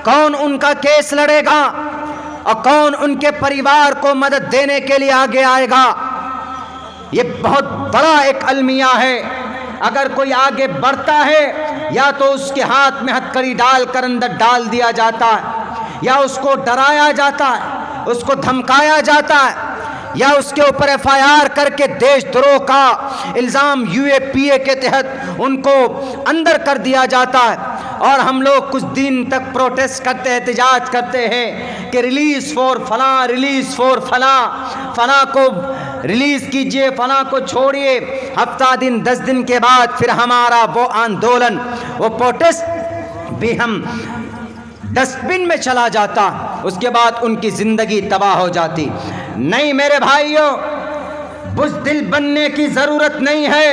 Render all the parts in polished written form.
کون ان کا کیس لڑے گا اور کون ان کے پریوار کو مدد دینے کے لیے آگے آئے گا؟ یہ بہت بڑا ایک المیہ ہے۔ اگر کوئی آگے بڑھتا ہے یا تو اس کے ہاتھ میں ہتکڑی ڈال کر اندر ڈال دیا جاتا ہے، یا اس کو ڈرایا جاتا ہے، اس کو دھمکایا جاتا ہے، یا اس کے اوپر ایف آئی آر کر کے دیش دروہ کا الزام UAPA کے تحت ان کو اندر کر دیا جاتا ہے۔ اور ہم لوگ کچھ دن تک پروٹیسٹ کرتے، احتجاج کرتے ہیں کہ ریلیز فور فلاں، ریلیز فور فلاں، فلاں کو ریلیز کیجئے، فلاں کو چھوڑیے۔ ہفتہ دن 10 دن کے بعد پھر ہمارا وہ آندولن، وہ پروٹیسٹ بھی ہم ڈسٹ بن میں چلا جاتا، اس کے بعد ان کی زندگی تباہ ہو جاتی۔ نہیں میرے بھائیوں، بزدل بننے کی ضرورت نہیں ہے۔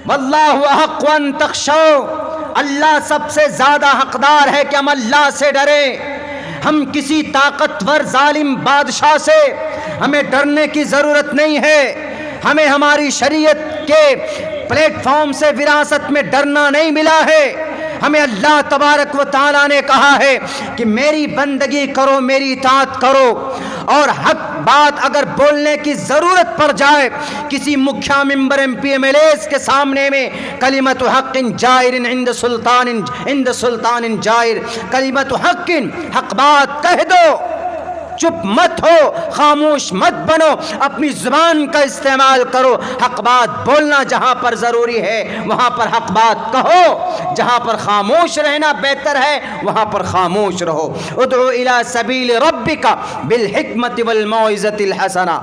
واللہ احق ان تخشوا، اللہ سب سے زیادہ حقدار ہے کہ ہم اللہ سے ڈریں۔ ہم کسی طاقتور ظالم بادشاہ سے ہمیں ڈرنے کی ضرورت نہیں ہے۔ ہمیں ہماری شریعت کے پلیٹ فارم سے وراثت میں ڈرنا نہیں ملا ہے۔ ہمیں اللہ تبارک و تعالیٰ نے کہا ہے کہ میری بندگی کرو، میری اطاعت کرو، اور حق بات اگر بولنے کی ضرورت پڑ جائے کسی مکھیا ممبر MPs کے سامنے میں، کلمت حق جائر عند سلطان جائر، کلمت حق، حق بات کہہ دو، چپ مت ہو، خاموش مت بنو، اپنی زبان کا استعمال کرو۔ حق بات بولنا جہاں پر ضروری ہے وہاں پر حق بات کہو، جہاں پر خاموش رہنا بہتر ہے وہاں پر خاموش رہو۔ ادعو الی سبیل ربک بالحکمت والموعظۃ الحسنہ۔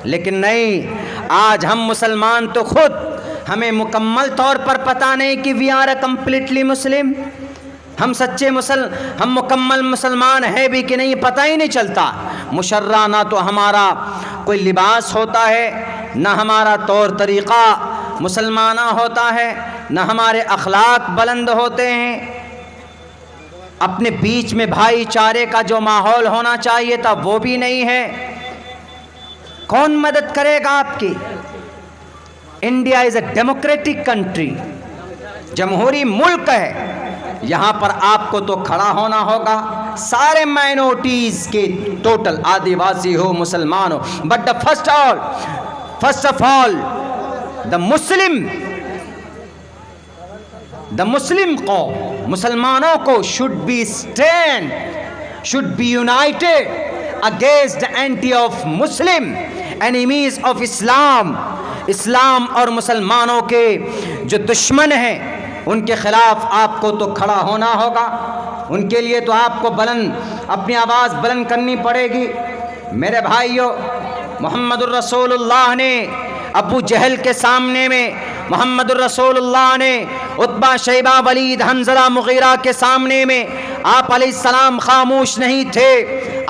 لیکن نہیں، آج ہم مسلمان تو خود ہمیں مکمل طور پر پتہ نہیں کہ وی آر اے کمپلیٹلی مسلم، ہم سچے ہم مکمل مسلمان ہیں بھی کہ نہیں، پتہ ہی نہیں چلتا۔ مشرہ نہ تو ہمارا کوئی لباس ہوتا ہے، نہ ہمارا طور طریقہ مسلمانہ ہوتا ہے، نہ ہمارے اخلاق بلند ہوتے ہیں۔ اپنے بیچ میں بھائی چارے کا جو ماحول ہونا چاہیے تھا وہ بھی نہیں ہے۔ کون مدد کرے گا آپ کی؟ India is a democratic country, جمہوری ملک ہے، یہاں پر آپ کو تو کھڑا ہونا ہوگا، سارے مائنورٹیز کے ٹوٹل، آدیواسی ہو، مسلمان ہو، but the first of all the Muslim قوم، مسلمانوں کو should be united against the anti of Muslim enemies of Islam۔ اسلام اور مسلمانوں کے جو دشمن ہیں ان کے خلاف آپ کو تو کھڑا ہونا ہوگا، ان کے لیے تو آپ کو اپنی آواز بلند کرنی پڑے گی۔ میرے بھائیوں، محمد الرسول اللہ نے ابو جہل کے سامنے میں، محمد الرسول اللہ نے عتبہ، شیبہ، ولید، حنظلہ، مغیرہ کے سامنے میں، آپ علیہ السلام خاموش نہیں تھے،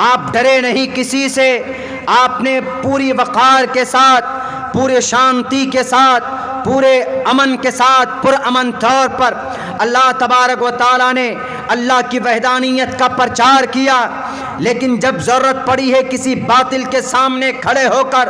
آپ ڈرے نہیں کسی سے، آپ نے پوری وقار کے ساتھ، پورے شانتی کے ساتھ، پورے امن کے ساتھ، پرامن طور پر اللہ تبارک و تعالیٰ نے اللہ کی وحدانیت کا پرچار کیا۔ لیکن جب ضرورت پڑی ہے کسی باطل کے سامنے کھڑے ہو کر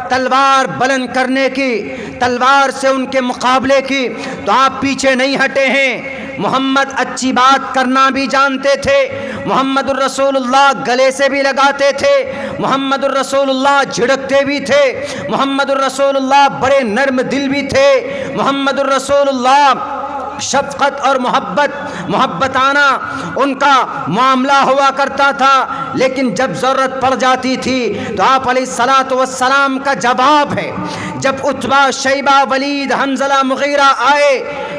تلوار بلند کرنے کی، تلوار سے ان کے مقابلے کی، تو آپ پیچھے نہیں ہٹے ہیں۔ محمد اچھی بات کرنا بھی جانتے تھے، محمد الرسول اللہ گلے سے بھی لگاتے تھے، محمد الرسول اللہ جھڑکتے بھی تھے، محمد الرسول اللہ بڑے نرم دل بھی تھے، محمد الرسول اللہ شفقت اور محبتانہ ان کا معاملہ ہوا کرتا تھا۔ لیکن جب ضرورت پڑ جاتی تھی تو آپ علیہ الصلاۃ والسلام کا جواب ہے، جب عتبہ، شیبہ، ولید، حنظلہ، مغیرہ آئے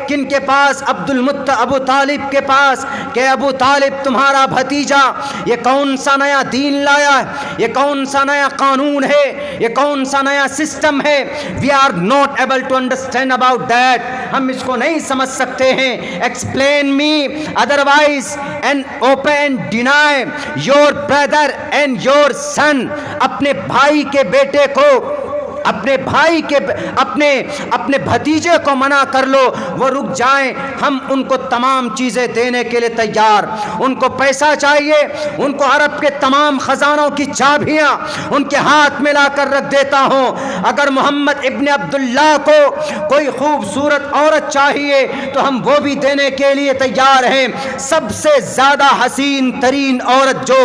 کن کے پاس؟ ابو طالب کے پاس، کہ ابو طالب تمہارا بھتیجا یہ کون سا نیا دین لایا ہے، یہ کون سا نیا قانون ہے، یہ کون سا نیا سسٹم ہے؟ We are not able to understand about that, ہم اس کو نہیں سمجھ سکتے ہیں۔ Explain me otherwise and open deny your brother and your son, اپنے بھائی کے بیٹے کو اپنے بھائی کے اپنے بھتیجے کو منع کر لو، وہ رک جائیں، ہم ان کو تمام چیزیں دینے کے لیے تیار، ان کو پیسہ چاہیے، ان کو عرب کے تمام خزانوں کی چابیاں ان کے ہاتھ میں لا کر رکھ دیتا ہوں۔ اگر محمد ابن عبداللہ کو کوئی خوبصورت عورت چاہیے تو ہم وہ بھی دینے کے لیے تیار ہیں۔ سب سے زیادہ حسین ترین عورت جو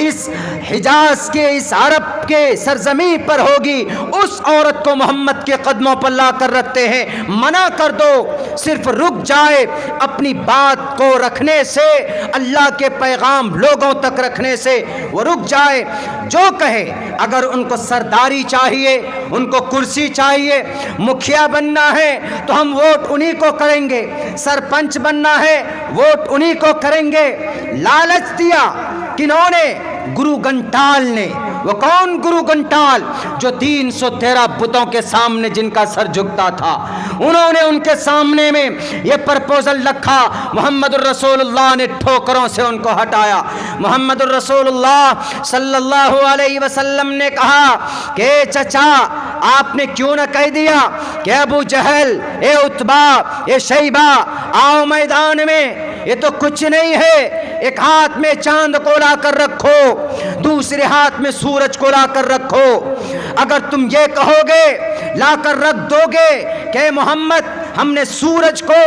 اس حجاز کے، اس عرب کے سرزمین پر ہوگی، اس عورت کو محمد کے قدموں پر لا کر رکھتے ہیں۔ منع کر دو، صرف رک جائے اپنی بات کو رکھنے سے، اللہ کے پیغام لوگوں تک رکھنے سے، وہ رک جائے، جو کہے۔ اگر ان کو سرداری چاہیے، ان کو کرسی چاہیے، مکھیا بننا ہے تو ہم ووٹ انہی کو کریں گے، سرپنچ بننا ہے ووٹ انہی کو کریں گے۔ لالچ دیا کنہوں نے؟ گرو گھنٹال نے۔ وہ کون گرو گھنٹال؟ جو 313 بتوں کے سامنے جن کا سر جھکتا تھا، انہوں نے ان کے سامنے میں یہ پرپوزل رکھا، محمد الرسول اللہ نے ٹھوکروں سے ان کو ہٹایا۔ محمد الرسول اللہ صلی اللہ علیہ وسلم نے کہا کہ چچا آپ نے کیوں نہ کہہ دیا کہ ابو جہل، اے عتبہ، اے شیبہ، آؤ میدان میں، یہ تو کچھ نہیں ہے، ایک ہاتھ میں چاند کو لا کر رکھو، دوسرے ہاتھ میں سورج کو لا کر رکھو۔ اگر تم یہ کہو گے، لا کر رکھ دو گے کہ محمد ہم نے سورج کو،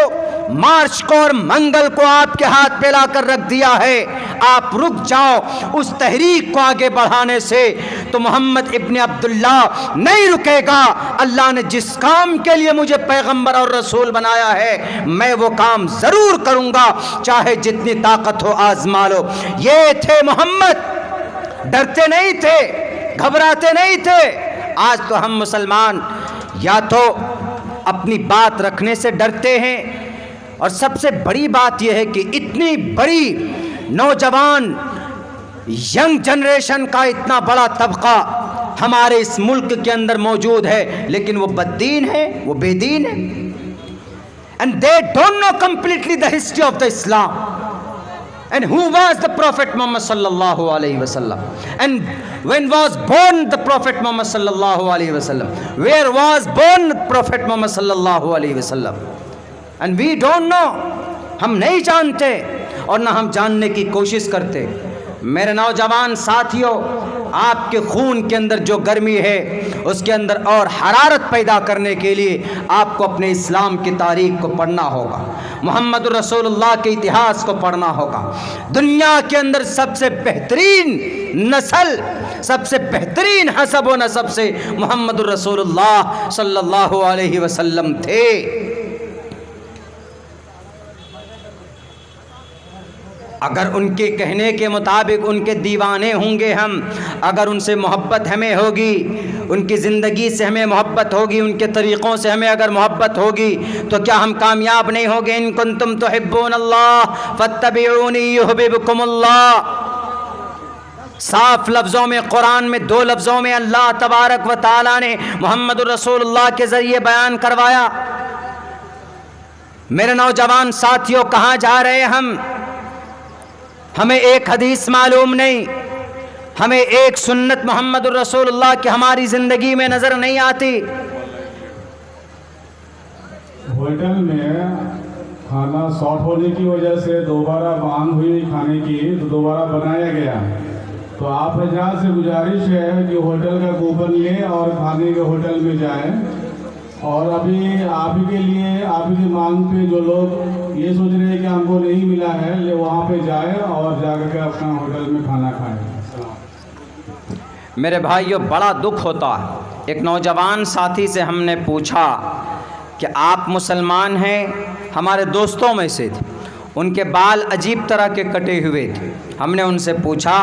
مارچ کو اور منگل کو آپ کے ہاتھ پہ لا کر رکھ دیا ہے، آپ رک جاؤ اس تحریک کو آگے بڑھانے سے، تو محمد ابن عبداللہ نہیں رکے گا۔ اللہ نے جس کام کے لیے مجھے پیغمبر اور رسول بنایا ہے، میں وہ کام ضرور کروں گا، چاہے جتنی طاقت ہو آزما لو۔ یہ تھے محمد، ڈرتے نہیں تھے، گھبراتے نہیں تھے۔ آج تو ہم مسلمان یا تو اپنی بات رکھنے سے ڈرتے ہیں، اور سب سے بڑی بات یہ ہے کہ اتنی بڑی نوجوان ینگ جنریشن کا اتنا بڑا طبقہ ہمارے اس ملک کے اندر موجود ہے، لیکن وہ بددین ہے، وہ بے دین ہے، and they don't know completely the history of the Islam and who was the Prophet Muhammad sallallahu alayhi wasallam, and when was born the Prophet Muhammad sallallahu alayhi wasallam, where was born the Prophet Muhammad sallallahu alayhi wasallam, and we don't know. ہم نہیں جانتے اور نہ ہم جاننے کی کوشش کرتے۔ میرے نوجوان ساتھیوں، آپ کے خون کے اندر جو گرمی ہے، اس کے اندر اور حرارت پیدا کرنے کے لیے آپ کو اپنے اسلام کی تاریخ کو پڑھنا ہوگا، محمد الرسول اللہ کے اتہاس کو پڑھنا ہوگا۔ دنیا کے اندر سب سے بہترین نسل، سب سے بہترین حسب و نسب سے محمد الرسول اللہ صلی اللہ علیہ وسلم تھے۔ اگر ان کے کہنے کے مطابق ان کے دیوانے ہوں گے ہم، اگر ان سے محبت ہمیں ہوگی، ان کی زندگی سے ہمیں محبت ہوگی، ان کے طریقوں سے ہمیں اگر محبت ہوگی، تو کیا ہم کامیاب نہیں ہوگے؟ ان کنتم تحبون اللہ فاتبعونی یحببکم اللہ۔ صاف لفظوں میں، قرآن میں 2 لفظوں میں اللہ تبارک و تعالی نے محمد الرسول اللہ کے ذریعے بیان کروایا۔ میرے نوجوان ساتھیوں، کہاں جا رہے ہم؟ ہمیں ایک حدیث معلوم نہیں، ہمیں ایک سنت محمد الرسول اللہ کی ہماری زندگی میں نظر نہیں آتی۔ ہوٹل میں کھانا شارٹ ہونے کی وجہ سے دوبارہ مانگ ہوئی کھانے کی، تو دوبارہ بنایا گیا۔ تو آپ جہاں سے گزارش ہے کہ ہوٹل کا کوپن لیں اور کھانے کے ہوٹل میں جائیں، اور ابھی آپ ہی کے لیے، آپ ہی کی مانگ پہ جو لوگ یہ سوچ رہے ہیں کہ ہم کو نہیں ملا ہے، وہاں پہ جائیں اور جا کر کے اپنا ہوٹل میں کھانا کھائیں۔ میرے بھائیوں، بڑا دکھ ہوتا ہے۔ ایک نوجوان ساتھی سے ہم نے پوچھا کہ آپ مسلمان ہیں؟ ہمارے دوستوں میں سے تھے، ان کے بال عجیب طرح کے کٹے ہوئے تھے۔ ہم نے ان سے پوچھا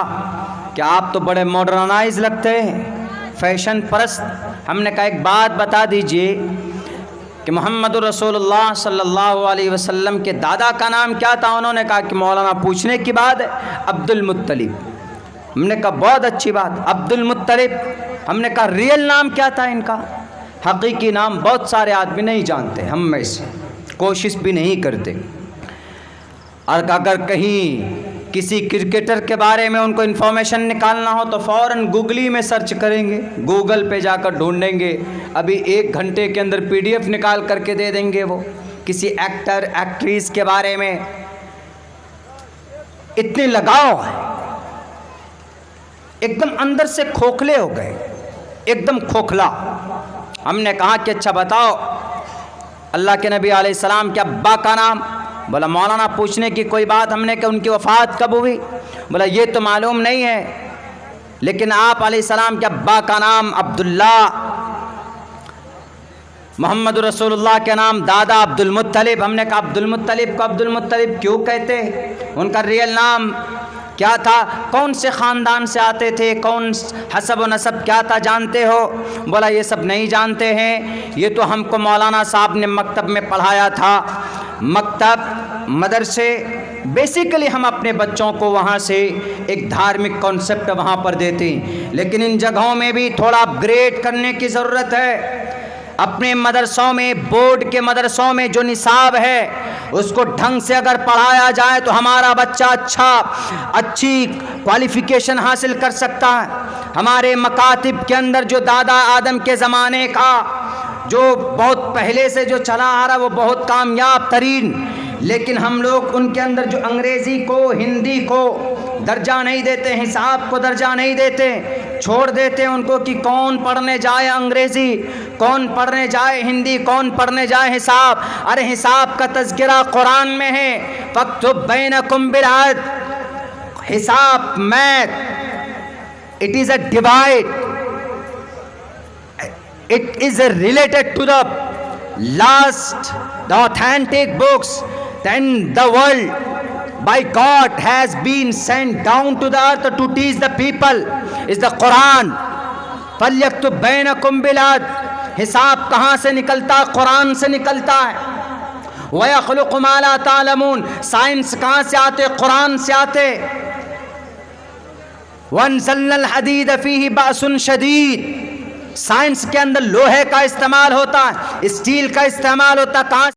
کہ آپ تو بڑے ماڈرنائز لگتے ہیں، فیشن پرست۔ ہم نے کہا ایک بات بتا دیجئے کہ محمد رسول اللہ صلی اللہ علیہ وسلم کے دادا کا نام کیا تھا؟ انہوں نے کہا کہ مولانا پوچھنے کی بات ہے، عبد المطلب۔ ہم نے کہا بہت اچھی بات، عبد المطلب۔ ہم نے کہا ریئل نام کیا تھا ان کا؟ حقیقی نام بہت سارے آدمی نہیں جانتے، ہم میں سے کوشش بھی نہیں کرتے۔ اور اگر کہیں کسی کرکٹر کے بارے میں ان کو انفارمیشن نکالنا ہو تو فوراً گوگلی میں سرچ کریں گے، گوگل پہ جا کر ڈھونڈیں گے، ابھی 1 گھنٹے کے اندر PDF نکال کر کے دے دیں گے وہ۔ کسی ایکٹر ایکٹریس کے بارے میں اتنے لگاؤ ہے، ایک دم اندر سے کھوکھلے ہو گئے، ایک دم کھوکھلا۔ ہم نے کہا کہ اچھا بتاؤ اللہ کے نبی علیہ السلام کے ابا کا نام؟ بولا مولانا پوچھنے کی کوئی بات۔ ہم نے کہ ان کی وفات کب ہوئی؟ بولا یہ تو معلوم نہیں ہے، لیکن آپ علیہ السلام کے ابا کا نام عبداللہ، محمد رسول اللہ کے نام دادا عبد المطلب۔ ہم نے کہا عبد المطلب کو عبد المطلب کیوں کہتے؟ ان کا ریئل نام کیا تھا؟ کون سے خاندان سے آتے تھے؟ کون حسب و نسب کیا تھا جانتے ہو؟ بولا یہ سب نہیں جانتے ہیں، یہ تو ہم کو مولانا صاحب نے مکتب میں پڑھایا تھا۔ مکتب، مدرسے، بیسیکلی ہم اپنے بچوں کو وہاں سے ایک دھارمک کانسیپٹ وہاں پر دیتے ہیں، لیکن ان جگہوں میں بھی تھوڑا اپ گریڈ کرنے کی ضرورت ہے۔ اپنے مدرسوں میں، بورڈ کے مدرسوں میں جو نصاب ہے اس کو ڈھنگ سے اگر پڑھایا جائے تو ہمارا بچہ اچھی کوالیفیکیشن حاصل کر سکتا ہے۔ ہمارے مکاتب کے اندر جو دادا آدم کے زمانے کا جو بہت پہلے سے جو چلا آ رہا وہ بہت کامیاب ترین، لیکن ہم لوگ ان کے اندر جو انگریزی کو، ہندی کو درجہ نہیں دیتے، حساب کو درجہ نہیں دیتے، چھوڑ دیتے ان کو کہ کون پڑھنے جائے انگریزی، کون پڑھنے جائے ہندی، کون پڑھنے جائے حساب۔ ارے حساب کا تذکرہ قرآن میں ہے، فَاكْتُبْ بَيْنَكُمْ بِالْعَدْلِ۔ حساب، math, it is a divide. It is related to the last, the authentic books. Then the world by God has been sent down to the earth to teach the people is the Quran. فَلْيَكْتُبْ بَيْنَكُمْ بِالْعَدْلِ۔ حساب کہاں سے نکلتا؟ قرآن سے نکلتا ہے۔ وَيَخْلُقُ مَا لَا تَعْلَمُونَ۔ Science کہاں سے آتے؟ قرآن سے آتے۔ وَأَنزَلْنَا الْحَدِيدَ فِيهِ بَأْسٌ شَدِيدٌ۔ سائنس کے اندر لوہے کا استعمال ہوتا ہے، اسٹیل کا استعمال ہوتا ہے۔ کہاں